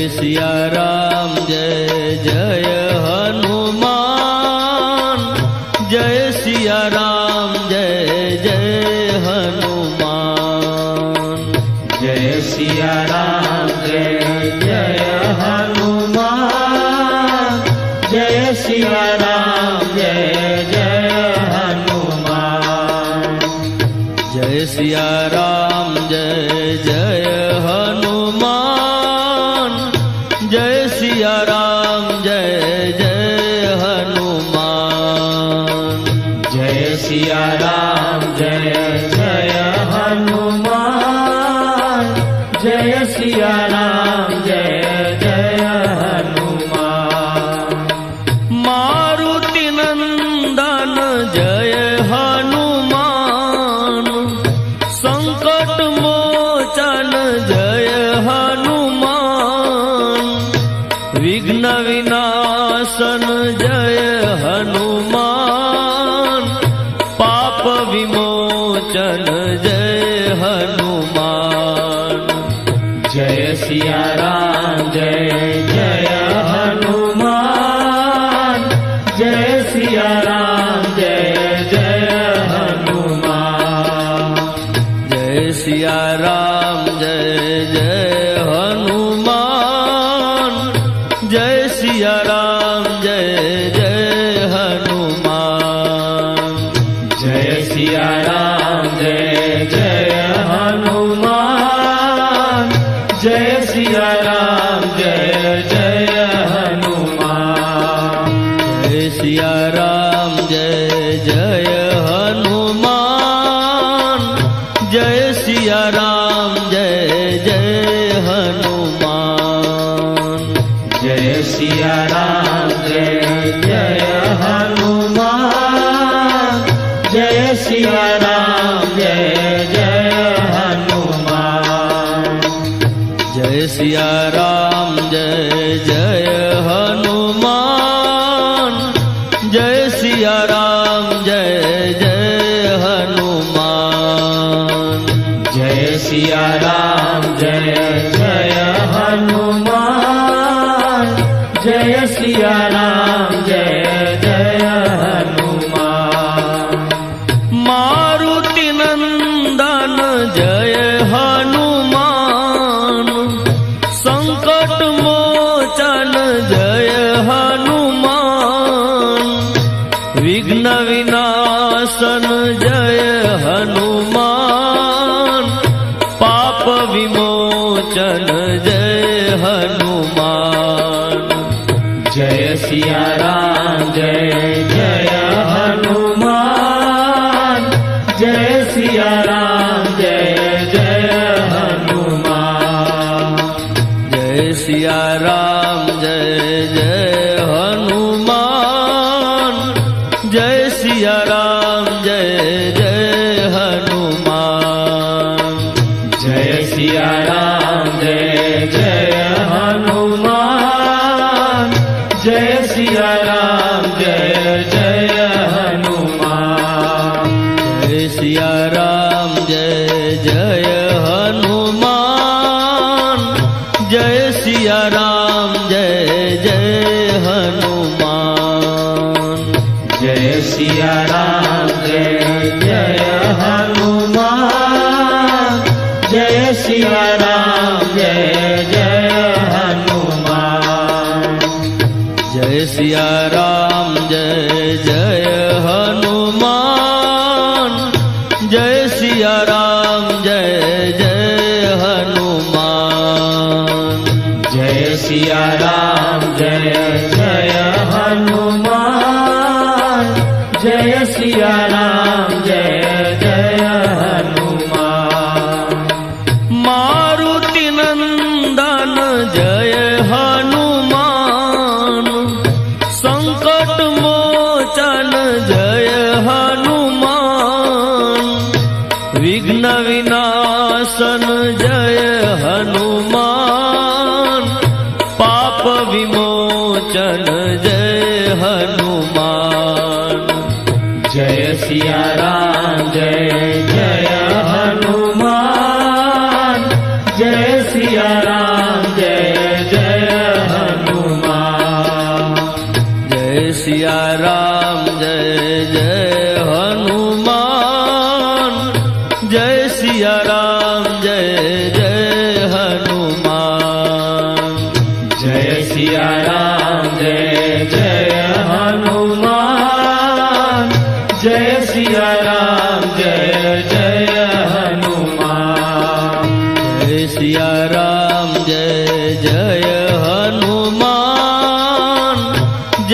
सिया राम जय जय हनुमान, जय सिया राम जय जय हनुमान। जय सिया राम जय जय हनुमान, जय सिया राम जय जय हनुमान। जय सिया राम जय जय हनुमान, जय सिया राम जय जय हनुमान। जय सिया राम जय जय हनुमान, जय सिया राम जय जय हनुमान। मारुति नंदन जय हनुमान, संकट मोचन जय हनुमान। विघ्न विनाशन जय हनुमान, पाप विमोचन जय हनुमान। जय सिया राम जय जय हनुमान, जय सिया राम जय जय हनुमान। जय सिया राम जय जय हनुमान, जय सिया राम जय जय हनुमान। जय सिया राम जय जय हनुमान, जय सिया राम जय जय हनुमान। जय सिया राम जय जय हनुमान, जय सिया राम जय जय हनुमान। जय सिया राम जय जय हनुमान, जय सिया राम जय जय हनुमान। जय सिया राम जय जय हनुमान, जय सिया राम जय जय हनुमान। जय सिया राम जय जय हनुमान, जय सिया राम जय जय हनुमान। मारुति नंदन जय हनुमान, संकट मोचन जय हनुमान। विघ्न विनाशन जय हनुमान, पाप विमोचन जय हनुमान। जय सिया राम जय जय हनुमान, जय सिया राम जय जय हनुमान। जय सिया राम जय जय हनुमान, जय सिया राम जय जय हनुमान। जय सिया राम जय जय हनुमान, जय सिया राम जय जय हनुमान। जय सिया राम जय जय हनुमान, जय सिया राम जय जय हनुमान। जय सिया राम जय जय हनुमान, जय सिया राम जय जय हनुमान। जय सिया राम जय जय हनुमान, जय सिया राम जय जय हनुमान। जय सिया राम जय जय हनुमान, जय सिया राम जय जय हनुमान। मारुति नंदन जय हनुमान, संकट मोचन जय हनुमान। विघ्न विनाशन जय हनुमान, पाप विमोचन जय हनुमान। जय सिया राम जय जय हनुमान, जय सिया राम जय जय સિયા રામ જય જય હનુમાન જય સિયા રામ જય જય હનુમાન જય સિયા રામ જય જય